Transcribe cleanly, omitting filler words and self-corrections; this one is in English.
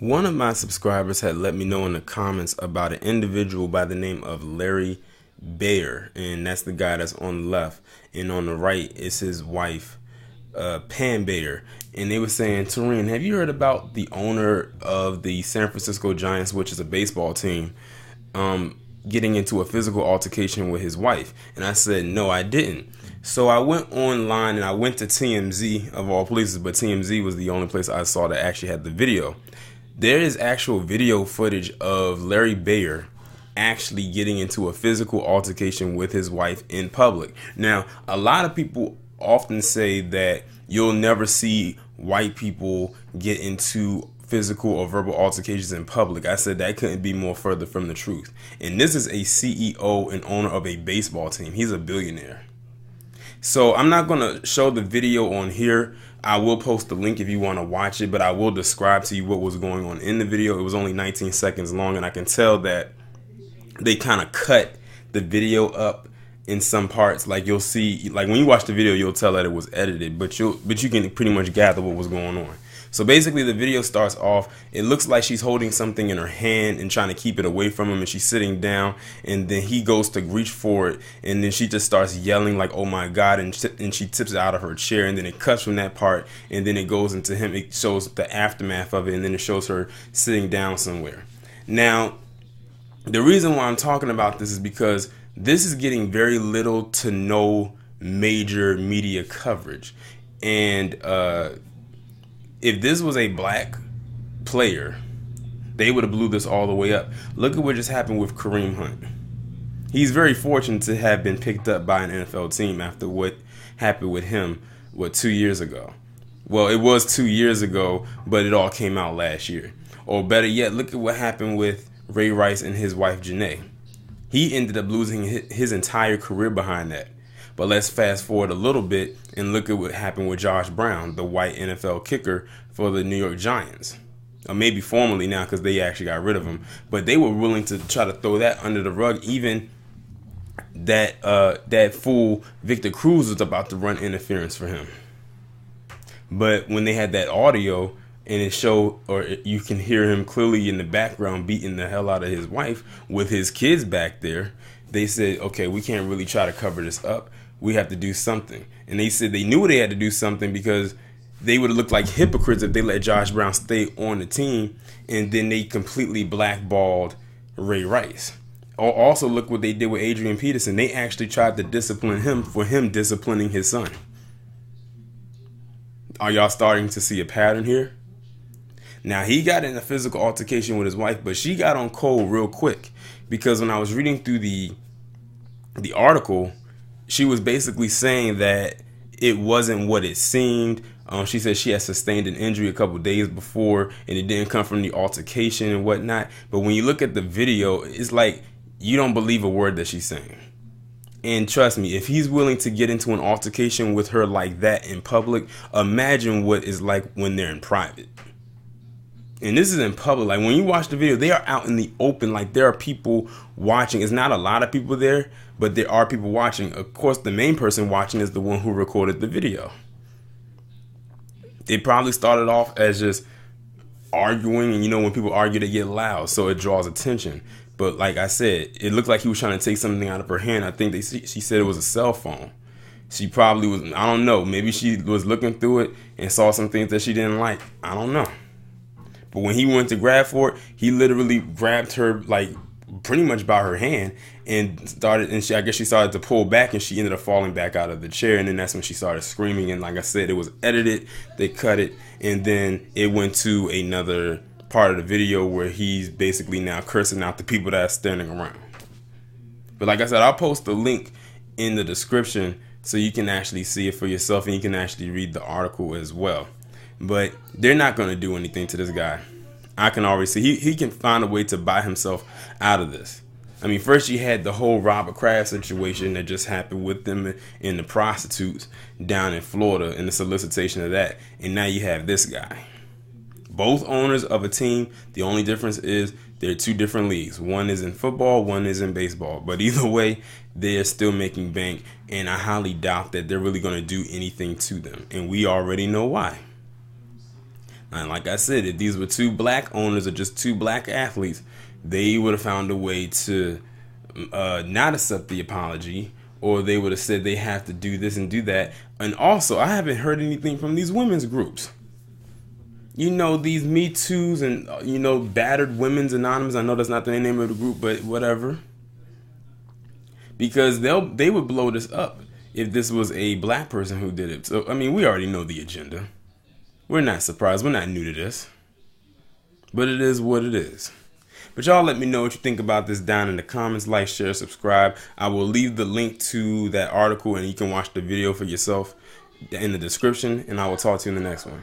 One of my subscribers had let me know in the comments about an individual by the name of Larry Baer, and that's the guy that's on the left, and on the right is his wife, Pam Baer. And they were saying, Taurean, have you heard about the owner of the San Francisco Giants, which is a baseball team, getting into a physical altercation with his wife? And I said, no, I didn't. So I went online and I went to TMZ of all places, but TMZ was the only place I saw that actually had the video. There is actual video footage of Larry Baer actually getting into a physical altercation with his wife in public. Now, a lot of people often say that you'll never see white people get into physical or verbal altercations in public. I said that couldn't be more further from the truth. And this is a CEO and owner of a baseball team. He's a billionaire. So I'm not going to show the video on here. I will post the link if you want to watch it, but I will describe to you what was going on in the video. It was only 19 seconds long, and I can tell that they kind of cut the video up in some parts. Like you'll see, like when you watch the video, you'll tell that it was edited, but you can pretty much gather what was going on. So basically the video starts off, it looks like she's holding something in her hand and trying to keep it away from him, and she's sitting down, and then he goes to reach for it, and then she just starts yelling like, oh my God, and she tips it out of her chair, and then it cuts from that part, and then it goes into him. It shows the aftermath of it, and then it shows her sitting down somewhere. Now, the reason why I'm talking about this is because this is getting very little to no major media coverage. And if this was a black player, they would have blew this all the way up. Look at what just happened with Kareem Hunt. He's very fortunate to have been picked up by an NFL team after what happened with him, 2 years ago? Well, it was 2 years ago, but it all came out last year. Or better yet, look at what happened with Ray Rice and his wife, Janae. He ended up losing his entire career behind that. But let's fast forward a little bit and look at what happened with Josh Brown, the white NFL kicker for the New York Giants. Or maybe formerly now, because they actually got rid of him. But they were willing to try to throw that under the rug. Even that fool Victor Cruz was about to run interference for him. But when they had that audio and it showed, or you can hear him clearly in the background beating the hell out of his wife with his kids back there, they said, okay, we can't really try to cover this up. We have to do something. And they said they knew they had to do something because they would have looked like hypocrites if they let Josh Brown stay on the team and then they completely blackballed Ray Rice. Also, look what they did with Adrian Peterson. They actually tried to discipline him for him disciplining his son. Are y'all starting to see a pattern here? Now, he got in a physical altercation with his wife, but she got on cold real quick, because when I was reading through the article, she was basically saying that it wasn't what it seemed. She said she had sustained an injury a couple days before, and it didn't come from the altercation and whatnot. But when you look at the video, it's like you don't believe a word that she's saying. And trust me, if he's willing to get into an altercation with her like that in public, imagine what it's like when they're in private. And this is in public. Like when you watch the video, they are out in the open. Like there are people watching. It's not a lot of people there, but there are people watching. Of course, the main person watching is the one who recorded the video. It probably started off as just arguing. And you know, when people argue, they get loud. So it draws attention. But like I said, it looked like he was trying to take something out of her hand. I think she said it was a cell phone. She probably was, I don't know. Maybe she was looking through it and saw some things that she didn't like. I don't know. But when he went to grab for it, he literally grabbed her like pretty much by her hand and started. And I guess she started to pull back, and she ended up falling back out of the chair. And then that's when she started screaming. And like I said, it was edited. They cut it, and then it went to another part of the video where he's basically now cursing out the people that are standing around. But like I said, I'll post the link in the description so you can actually see it for yourself, and you can actually read the article as well. But they're not going to do anything to this guy. I can already see he can find a way to buy himself out of this. I mean, first you had the whole Robert Kraft situation that just happened with them and the prostitutes down in Florida and the solicitation of that. And now you have this guy. Both owners of a team. The only difference is they're two different leagues. One is in football, one is in baseball. But either way, they're still making bank. And I highly doubt that they're really going to do anything to them. And we already know why. And like I said, if these were two black owners or just two black athletes, they would have found a way to not accept the apology, or they would have said they have to do this and do that. And also, I haven't heard anything from these women's groups. You know, these Me Too's and, you know, Battered Women's Anonymous. I know that's not the name of the group, but whatever. Because they would blow this up if this was a black person who did it. So, I mean, we already know the agenda. We're not surprised. We're not new to this. But it is what it is. But y'all let me know what you think about this down in the comments. Like, share, subscribe. I will leave the link to that article and you can watch the video for yourself in the description. And I will talk to you in the next one.